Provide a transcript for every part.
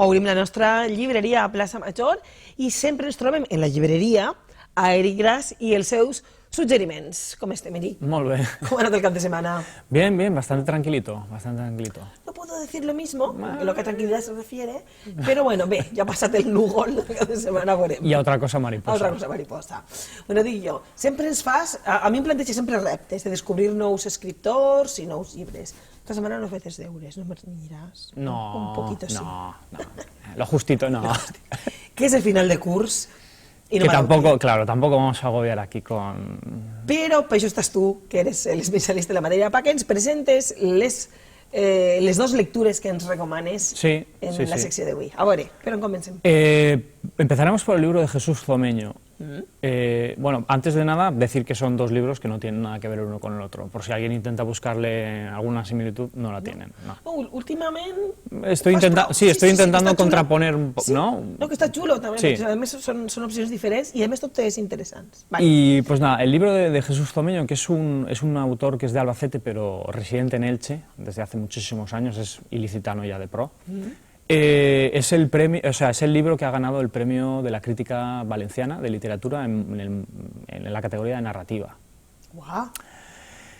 Obrim la nostra llibreria a Plaça Major i sempre ens trobem en la llibreria a Eric Gras i els seus suggeriments. Com estem, Eric? Muy bien. ¿Cómo ha anat el cap de semana? Bien, bien, bastante tranquilito, bastante tranquilito. No puedo decir lo mismo en lo que a tranquilidad se refiere, pero bueno, bé, ja ha passat el núvol el cap de setmana, veurem. Y a otra cosa mariposa. Otra cosa mariposa. Bueno, dic jo, sempre ens fas, a mi em planteja sempre reptes de descobrir nous escriptors i nous llibres. Esta setmana no he fet els deures, no me'ls miraràs? No, Un poquito sí. no, lo justito no. Que és el final de curs. I no Que m'ha tampoco, claro, tampoco vamos a agobiar aquí con... Però per això estàs tu, que eres l'especialista de la matèria, perquè ens presentes les dues lectures que ens recomanes Sí, en sí, la sí. secció d'avui. A veure, per on comencem? Empezaremos por el libro de Jesús Zomeño. Bueno, antes de nada, decir que son dos libros que no tienen nada que ver uno con el otro. Por si alguien intenta buscarle alguna similitud, no la tienen. No. Últimament... Estoy intentando contraponer un poco, sí? ¿no? No, que està xulo també, Sí. perquè a més són opcions diferents i a més totes interessants. Vale. Y pues nada, el libro de Jesús Zomeño, que es un autor que es de Albacete, pero residente en Elche desde hace muchísimos años, es ilicitano ya de pro. Es el premio, o sea, es el libro que ha ganado el premio de la crítica valenciana de literatura en la categoría de narrativa. Uau.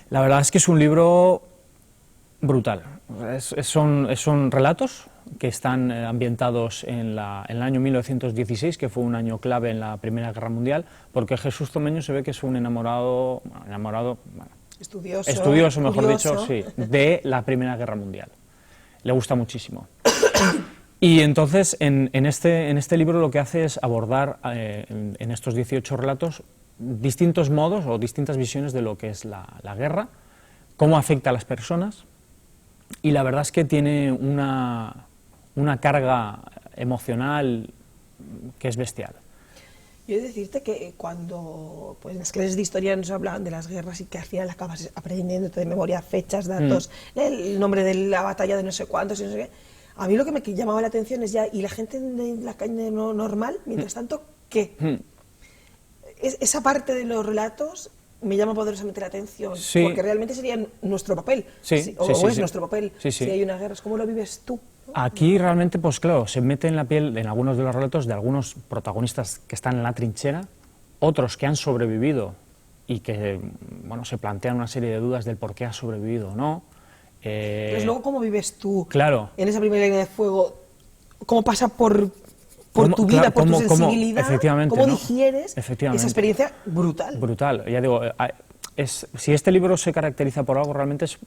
La verdad es que es un libro brutal. Son relatos que están ambientados en el año 1916, que fue un año clave en la Primera Guerra Mundial, porque Jesús Zomeño se ve que es un enamorado bueno, estudioso, mejor dicho, sí, de la Primera Guerra Mundial. Le gusta muchísimo. Y entonces, en este libro lo que hace es abordar en estos 18 relatos distintos modos o distintas visiones de lo que es la guerra, cómo afecta a las personas, y la verdad es que tiene una carga emocional que es bestial. Yo he de decirte que cuando en las clases de historia nos hablaban de las guerras y que al final acabas aprendiendo de memoria fechas, datos, el nombre de la batalla de no sé cuántos y no sé qué, a mí lo que me llamaba la atención es ya, ¿y la gente en la calle normal, mientras tanto, qué? Esa parte de los relatos me llama poderosamente la atención, Sí. porque realmente sería nuestro papel, Sí, o sí, es sí. nuestro papel, Sí, sí. si hay una guerra. ¿Cómo lo vives tú? Aquí realmente, pues claro, se mete en la piel en algunos de los relatos de algunos protagonistas que están en la trinchera, otros que han sobrevivido y que, bueno, se plantean una serie de dudas del por qué ha sobrevivido o no. Entonces, luego, ¿cómo vives tú Claro. en esa primera línea de fuego? ¿Cómo pasa por tu vida, por tu sensibilidad? Efectivamente, ¿Cómo ¿no? digieres Efectivamente. esa experiencia brutal? Brutal. Ya digo, si este libro se caracteriza por algo, realmente es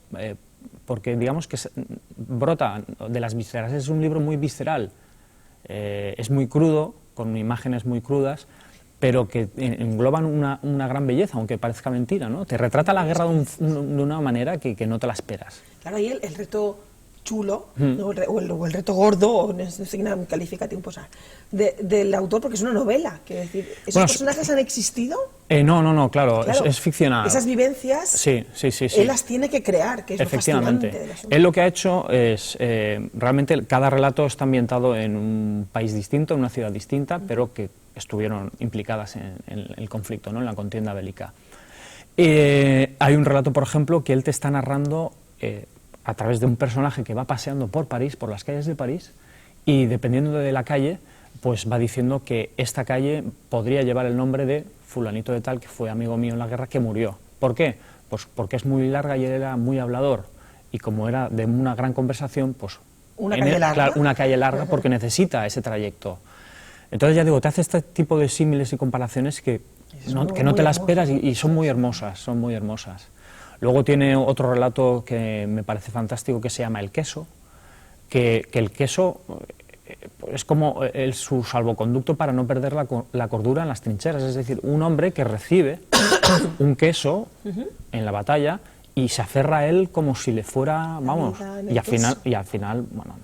porque, digamos, que brota de las vísceras. Es un libro muy visceral. Es muy crudo, con imágenes muy crudas, pero que engloban una gran belleza, aunque parezca mentira, ¿no? Te retrata la guerra de una manera que no te la esperas. Claro, ahí el reto chulo, ¿no? o el reto gordo, o no sé quin calificatiu posar, del autor, porque es una novela, quiero decir, ¿esos Bueno, personajes han existido? No, claro, Claro, es ficcional. Esas vivencias, Sí. él las tiene que crear, que es lo fascinante del asunto. Él lo que ha hecho es, realmente cada relato está ambientado en un país distinto, en una ciudad distinta, pero que estuvieron implicadas en el conflicto, ¿no? En la contienda bélica. Hay un relato, por ejemplo, que él te está narrando a través de un personaje que va paseando por París, por las calles de París, y dependiendo de la calle, pues va diciendo que esta calle podría llevar el nombre de fulanito de tal, que fue amigo mío en la guerra, que murió. ¿Por qué? Pues porque es muy larga y él era muy hablador, y como era de una gran conversación, pues... ¿Una calle larga? Claro, una calle larga, porque necesita ese trayecto. Entonces, ya digo, te hace este tipo de símiles y comparaciones que no te las esperas y son muy hermosas, son muy hermosas. Luego tiene otro relato que me parece fantástico, que se llama El queso, que el queso es como su salvoconducto para no perder la cordura en las trincheras. Es decir, un hombre que recibe un queso en la batalla y se aferra a él como si le fuera, vamos, y al final bueno,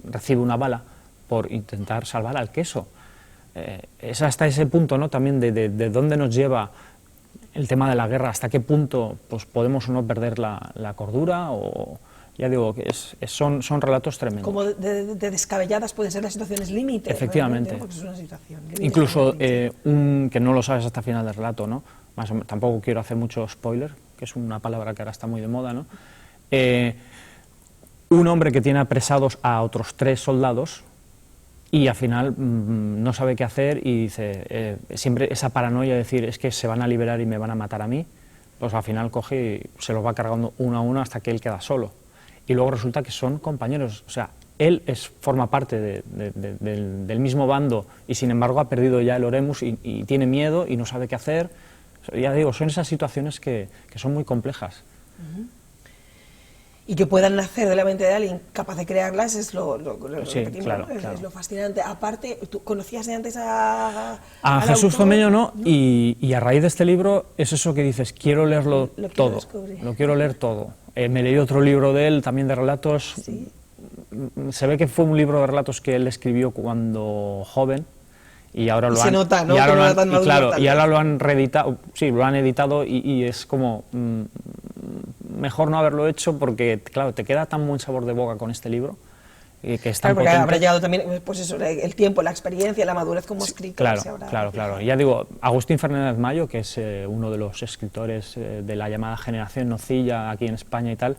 recibe una bala por intentar salvar al queso. Es hasta ese punto, ¿no? También de dónde nos lleva el tema de la guerra, hasta qué punto pues, podemos o no perder la cordura, o ya digo, que son relatos tremendos. Como de descabelladas pueden ser las situaciones límite. Efectivamente. Porque es una situación Incluso que no lo sabes hasta el final del relato, ¿no? Tampoco quiero hacer mucho spoiler, que es una palabra que ahora está muy de moda, ¿no? Un hombre que tiene apresados a otros 3 soldados y al final no sabe qué hacer y dice, siempre esa paranoia de decir, es que se van a liberar y me van a matar a mí, pues al final coge y se los va cargando uno a uno hasta que él queda solo. Y luego resulta que son compañeros, o sea, él forma parte del mismo bando y sin embargo ha perdido ya el Oremus y tiene miedo y no sabe qué hacer. Ya digo, son esas situaciones que son muy complejas. Y que puedan nacer de la mente de alguien capaz de crearlas es lo Sí, repetimos, claro, ¿no? claro. Es lo fascinante. Aparte, ¿tú conocías de antes A al Jesús autor? Zomeño no, y a raíz de este libro es eso que dices, quiero leerlo Lo quiero todo, descubrir. lo quiero leer todo. Me leí otro libro de él, también de relatos. Sí. Se ve que fue un libro de relatos que él escribió cuando joven y ahora Y lo se han, nota, ¿no? y ahora Que no lo era han- tan y maduro, claro, tal y ahora vez. lo han reeditado, sí, lo han editado y es como mejor no haberlo hecho porque claro, te queda tan buen sabor de boca con este libro que es tan Claro, porque potente. habrá llegado también, pues eso, el tiempo, la experiencia, la madurez como escritor. Claro, se habrá claro, reflejado. claro. Ya digo, Agustín Fernández Mayo, que es uno de los escritores de la llamada generación Nocilla aquí en España y tal,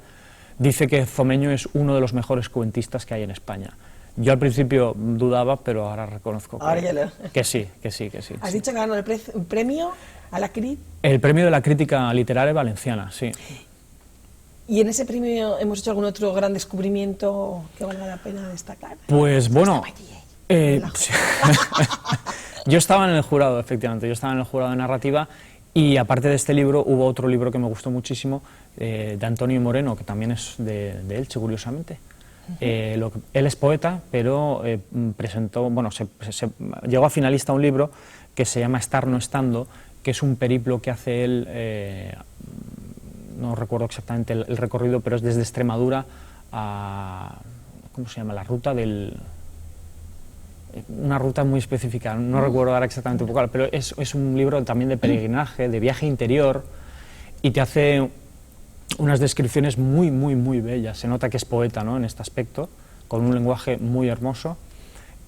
dice que Zomeño es uno de los mejores cuentistas que hay en España. Yo al principio dudaba, pero ahora reconozco Ahora ya lo- que sí, que sí, que sí. Has sí. dicho que ganó el premio a la CRIT, El premio de la crítica literaria valenciana, sí. y en ese premio hemos hecho algún otro gran descubrimiento que valga la pena destacar. Pues bueno, Estaba allí, ¿eh? sí. Yo estaba en el jurado, efectivamente, yo estaba en el jurado de narrativa y aparte de este libro hubo otro libro que me gustó muchísimo de Antonio Moreno, que también es de Elche, curiosamente. Él es poeta, pero presentó, bueno, llegó a finalista un libro que se llama Estar no estando, que es un periplo que hace él, no recuerdo exactamente el recorrido, pero es desde Extremadura a, ¿cómo se llama? La ruta del... Una ruta muy específica, no recuerdo ahora exactamente un poco, pero es un libro también de peregrinaje, de viaje interior, y te hace unas descripciones muy, muy, muy bellas. Se nota que es poeta, ¿no?, en este aspecto, con un lenguaje muy hermoso,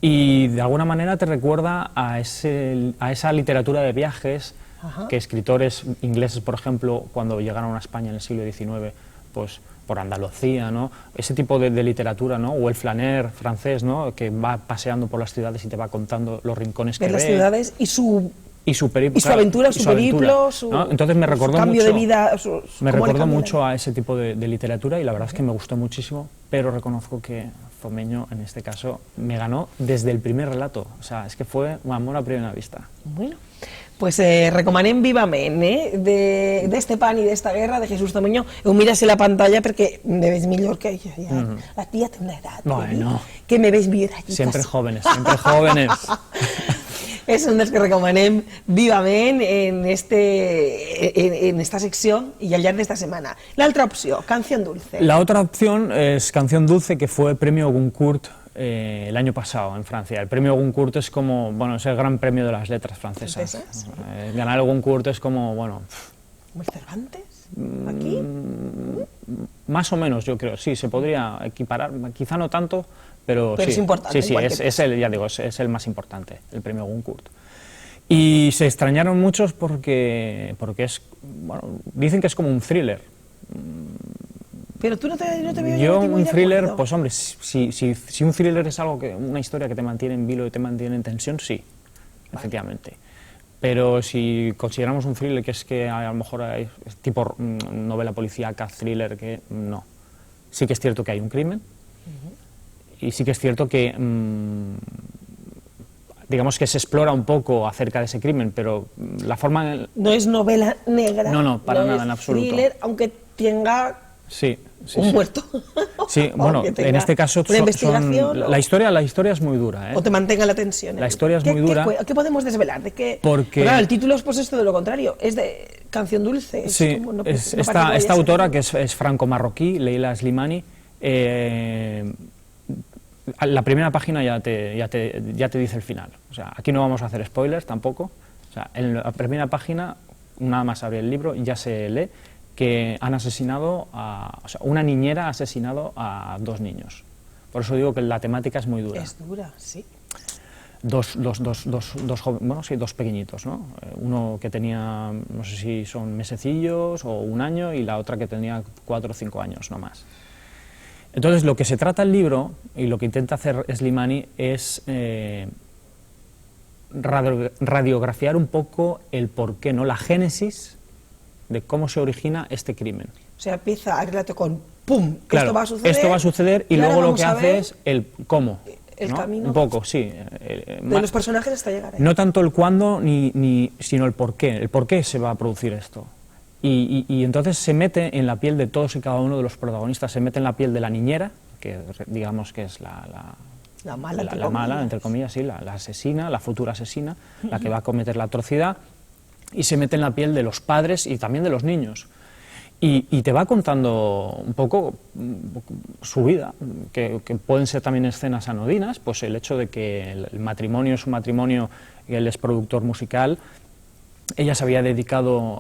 y de alguna manera te recuerda a esa literatura de viajes. Ajá. Que escritores ingleses, por ejemplo, cuando llegaron a España en el siglo XIX, pues por Andalucía, ¿no?, ese tipo de literatura, ¿no?, o el flaner francés, ¿no?, que va paseando por las ciudades y te va contando los rincones que Ver las ve. ciudades y su periplo, y su aventura, su periplo, ¿no? Entonces me su recordó cambio mucho, de vida, me cómo le recordó cambia la mucho vida. a ese tipo de literatura y la verdad es que me gustó muchísimo, pero reconozco que Zomeño en este caso me ganó desde el primer relato, o sea, es que fue un amor a primera vista. Bueno, pues recomanem vivament d'este pan i d'esta guerra de Jesús Zomeño. Mires la pantalla perquè me veig millor que jo. Ja. La tia té una edat, Bueno. que me veig viuda. Siempre jóvenes, siempre jóvenes. És un dels que recomanem vivament en esta secció i al llarg d'esta setmana. L'altra opció, Canción Dulce. La otra opción es Canción Dulce, que fue premio Goncourt el año pasado en Francia. El premio Goncourt es como, bueno, es el gran premio de las letras francesas. ¿Francesas? Ganar el Goncourt es como, bueno, ¿Como el Cervantes? ¿Aquí? más o menos yo creo, sí, se podría equiparar, quizá no tanto, pero sí. Es importante, Sí, en sí, cualquier es el, ya digo, es el más importante, el premio Goncourt. Y se extrañaron muchos porque es, bueno, dicen que es como un thriller. Pero tú no te veo Yo muy un de thriller, acuerdo. pues hombre, si un thriller es algo una historia que te mantiene en vilo y te mantiene en tensión, sí, efectivamente. Pero si consideramos un thriller que es que a lo mejor hay tipo novela policíaca, thriller, que no. Sí que es cierto que hay un crimen y sí que es cierto que digamos que se explora un poco acerca de ese crimen, pero la forma... No es novela negra. No, para nada, es en absoluto. Thriller, aunque tenga Sí, un muerto. Sí, bueno, Aunque tenga en este caso una investigación, la historia es muy dura, ¿eh? o te mantenga la tensión. La historia es muy dura. ¿Qué podemos desvelar? ¿De qué? Porque- Claro, el título es pues esto de lo contrario, es de Canción Dulce. Sí, como no es parece que vaya a esta ser. autora que es franco-marroquí, Leila Slimani, la primera página ya te dice el final. O sea, aquí no vamos a hacer spoilers tampoco. O sea, en la primera página, nada más abrir el libro, ya se lee que han asesinado o sea, una niñera ha asesinado a 2 niños. Por eso digo que la temática es muy dura. Es dura, sí. Dos pequeñitos, ¿no? Uno que tenía, no sé si son mesecillos o un año, y la otra que tenía 4 o 5 años, no más. Entonces, lo que se trata el libro, y lo que intenta hacer Slimani, es radiografiar un poco el porqué, ¿no? La génesis de cómo se origina este crimen. O sea, empieza el relato con ¡pum! Claro, esto va a suceder y luego lo que hace es el cómo. El ¿no? camino. Un poco, sí. De los personajes hasta llegar ahí. No tanto el cuándo, sino el por qué. El por qué se va a producir esto. Y entonces se mete en la piel de todos y cada uno de los protagonistas. Se mete en la piel de la niñera, que digamos que es la mala, entre comillas, sí, la asesina, la futura asesina, la que va a cometer la atrocidad. Y se mete en la piel de los padres y también de los niños. Y te va contando un poco su vida, que pueden ser también escenas anodinas, pues el hecho de que el matrimonio es un matrimonio, él es productor musical, ella se había dejado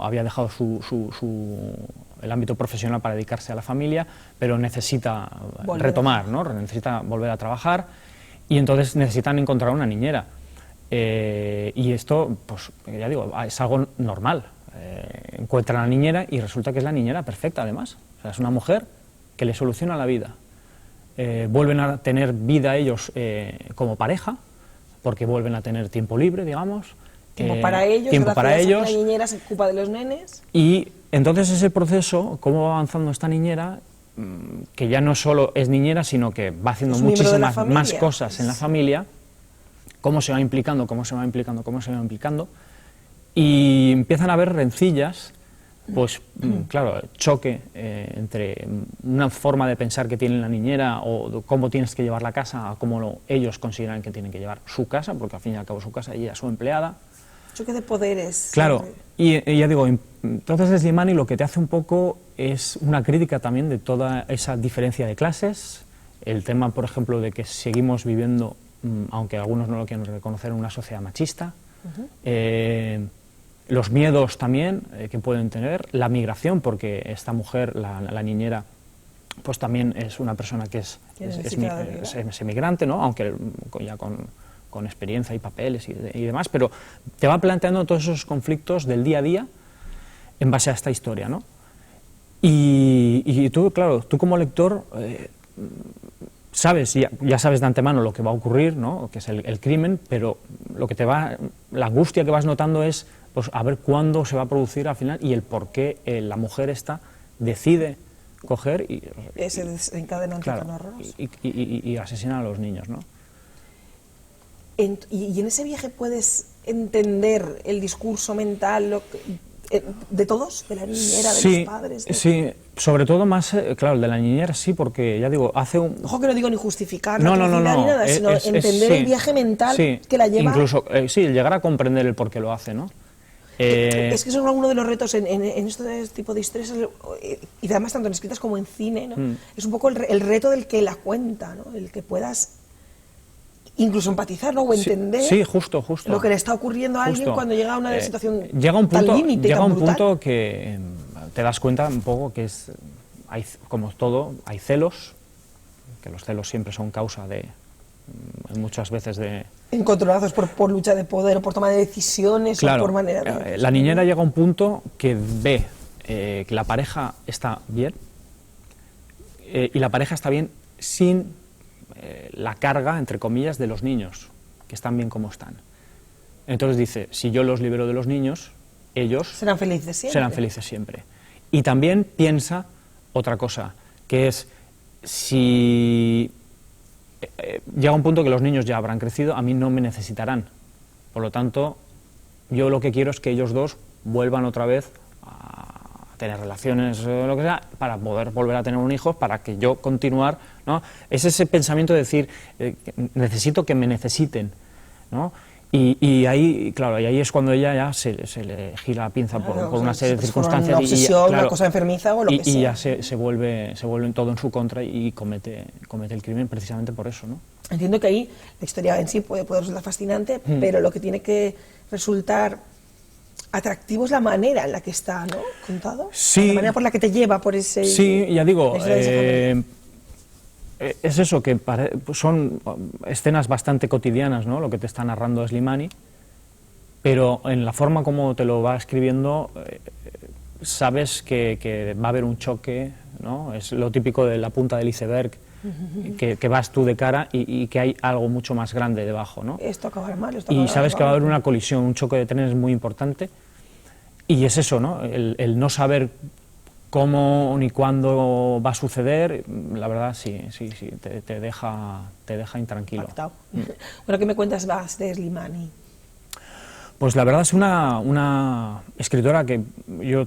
el ámbito profesional para dedicarse a la familia, pero necesita retomar, ¿no? Necesita volver a trabajar, y entonces necesitan encontrar una niñera. Y esto, pues ya digo, es algo normal. Encuentran a la niñera y resulta que es la niñera perfecta, además. O sea, es una mujer que le soluciona la vida. Vuelven a tener vida ellos como pareja, porque vuelven a tener tiempo libre, digamos. Tiempo para ellos, tiempo para ellos. A que la niñera se ocupa de los nenes. Y entonces ese proceso, cómo va avanzando esta niñera, que ya no solo es niñera, sino que va haciendo muchísimas más cosas en la familia, cómo se va implicando, y empiezan a haber rencillas, pues claro, choque entre una forma de pensar que tiene la niñera o cómo tienes que llevar la casa a cómo ellos consideran que tienen que llevar su casa, porque al fin y al cabo su casa y ella es su empleada. Choque de poderes. Claro, y ya digo, entonces Slimani lo que te hace un poco es una crítica también de toda esa diferencia de clases, el tema, por ejemplo, de que seguimos viviendo, aunque algunos no lo quieren reconocer, en una sociedad machista, los miedos también que pueden tener, la migración, porque esta mujer, la niñera, pues también es una persona que es emigrante, ¿no? Aunque ya con experiencia y papeles y demás, pero te va planteando todos esos conflictos del día a día en base a esta historia, ¿no? Y tú, claro, tú como lector sabes, ya sabes de antemano lo que va a ocurrir, ¿no? Que es el crimen, pero lo que la angustia que vas notando es pues a ver cuándo se va a producir al final y el por qué la mujer esta decide coger y ese desencadenante tan horroroso. Y asesinar a los niños, ¿no? Y en ese viaje puedes entender el discurso mental de todos, de la niñera, de los padres. Sí, sobre todo más, claro, el de la niñera sí, porque ya digo, hace un... Ojo que no digo ni justificar no, ni nada, sino entender el viaje mental que la lleva. Incluso, llegar a comprender el por qué lo hace, ¿no? Es que eso es uno de los retos en este tipo de historias, y además tanto en escritas como en cine, ¿no? Es un poco el reto del que la cuenta, ¿no? El que puedas incluso empatizar, ¿no? O entender justo. lo que le está ocurriendo a alguien cuando llega a una situación tan límite, llega tan un brutal. punto que te das cuenta un poco que como todo, hay celos, que los celos siempre son causa de muchas veces de... Encontronados por lucha de poder o por toma de decisiones, claro, o por manera de... La niñera llega a un punto que ve que la pareja está bien y la pareja está bien sin la carga, entre comillas, de los niños, que están bien como están. Entonces dice, si yo los libero de los niños, ellos serán felices siempre. Y también piensa otra cosa, que es, si llega un punto que los niños ya habrán crecido, a mí no me necesitarán. Por lo tanto, yo lo que quiero es que ellos dos vuelvan otra vez a tener relaciones, lo que sea, para poder volver a tener un hijo, para que yo continuar, ¿no? Es ese pensamiento de decir, necesito que me necesiten, ¿no? Y ahí, claro, y ahí es cuando ella ya se le gira la pinza por una serie de circunstancias. Una obsesión, una cosa enfermiza o lo que sea. Y ya se vuelve todo en su contra y comete el crimen precisamente por eso, ¿no? Entiendo que ahí la historia en sí puede resultar fascinante, pero lo que tiene que resultar atractivo es la manera en la que está, ¿no? Contado. Sí. La manera por la que te lleva por ese... Sí, ya digo, es eso, que son escenas bastante cotidianas, ¿no? Lo que te está narrando Slimani, pero en la forma como te lo va escribiendo sabes que va a haber un choque, ¿no? Es lo típico de la punta del iceberg, que vas tú de cara y que hay algo mucho más grande debajo, ¿no? Esto acabará mal, Y sabes que va a haber una colisión, un choque de trenes muy importante, y es eso, ¿no? El no saber cómo ni cuándo va a suceder, la verdad sí, te deja intranquilo. Pactado. Bueno, ¿qué me cuentas más de Slimani? Pues la verdad es una escritora que yo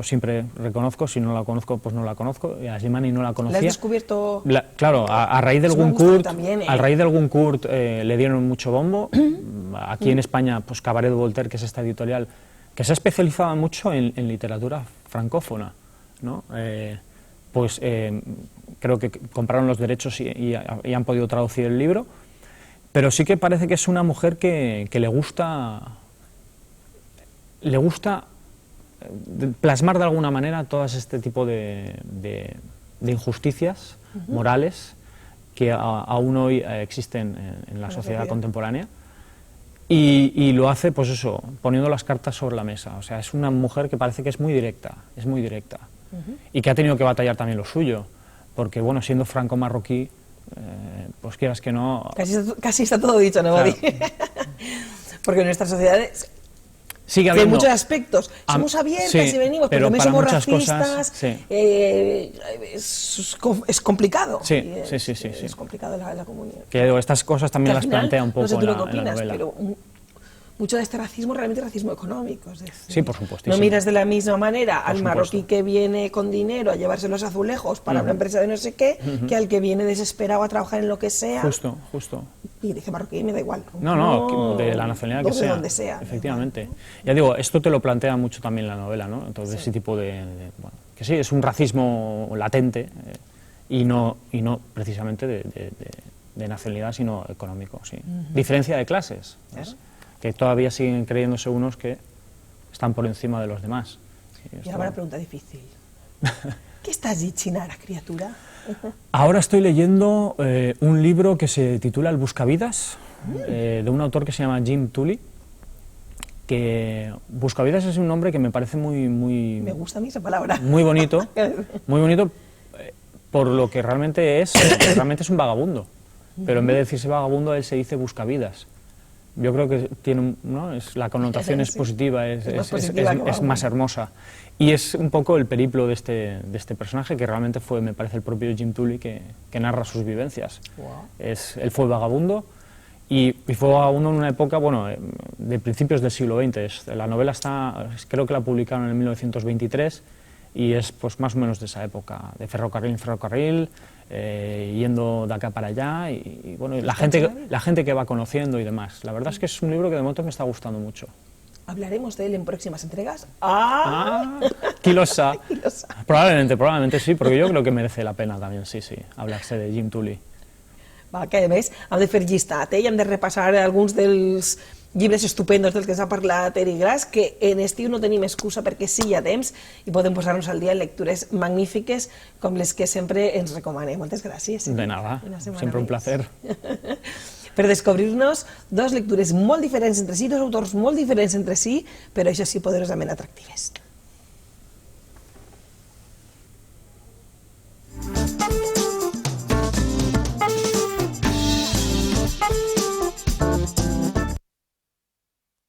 siempre reconozco, si no la conozco, pues no la conozco, a Slimani no la conocía. ¿La has descubierto? Claro, a raíz del Goncourt, le dieron mucho bombo. Aquí en España, pues Cabaret Voltaire, que es esta editorial, que se ha especializado mucho en literatura francófona, ¿no? Creo que compraron los derechos y han podido traducir el libro. Pero sí que parece que es una mujer que le gusta plasmar de alguna manera todas este tipo de injusticias morales que aún hoy existen en la sociedad contemporánea, y lo hace, pues eso, poniendo las cartas sobre la mesa. O sea, es una mujer que parece que es muy directa, y que ha tenido que batallar también lo suyo, porque bueno, siendo franco-marroquí, pues quieras que no... Casi está todo dicho, ¿no, Mari? Claro. Porque en nuestras sociedades sigue en habiendo muchos aspectos somos abiertas y venimos, pero también somos racistas. Es complicado. Es complicado la comunidad. Que estas cosas también las plantea un poco no sé tú lo que en la opinas, novela. pero mucho de este racismo es realmente racismo económico. Es decir, sí, por supuesto. No miras de la misma manera al marroquí que viene con dinero a llevarse los azulejos para una empresa de no sé qué, que al que viene desesperado a trabajar en lo que sea. Justo. Y dice marroquí, me da igual. No, de la nacionalidad que sea. Donde sea. Efectivamente. Ya digo, esto te lo plantea mucho también la novela, ¿no? Entonces, ese tipo bueno, que sí, es un racismo latente, y no precisamente de nacionalidad, sino económico, sí. Diferencia de clases, ¿ves? Que todavía siguen creyéndose unos que están por encima de los demás. Y ahora una pregunta difícil. ¿Qué estás diciendo, criatura? Ahora estoy leyendo un libro que se titula El Buscavidas, de un autor que se llama Jim Tully, que Buscavidas es un nombre que me parece muy me gusta a mí esa palabra. Muy bonito por lo que realmente es un vagabundo, pero en vez de decirse vagabundo, él se dice Buscavidas. Yo creo que tiene, ¿no? La connotación es positiva, es más hermosa. Y es un poco el periplo de este personaje, que realmente me parece el propio Jim Tully que narra sus vivencias. Wow. Él fue vagabundo, y fue vagabundo en una época, bueno, de principios del siglo XX. La novela creo que la publicaron en 1923, y es pues más o menos de esa época, de ferrocarril en ferrocarril, yendo de acá para allá, y bueno, la gente que va conociendo y demás. La verdad es que es un libro que de momento me está gustando mucho. ¿Hablaremos de él en próximas entregas? ¿Quién lo sabe? Probablemente sí, porque yo creo que merece la pena también, sí, hablarse de Jim Tully. Va, que a més hem de fer llistat, i hem de repassar alguns dels llibres estupendos dels que s'ha parlat Eric Gras, que en estiu no tenim excusa perquè sí hi ha temps i podem posar-nos al dia en lectures magnífiques com les que sempre ens recomanem. Moltes gràcies. De nada, sempre un placer. Per descobrir-nos dos lectures molt diferents entre si, dos autors molt diferents entre si, però això sí, poderosament atractives.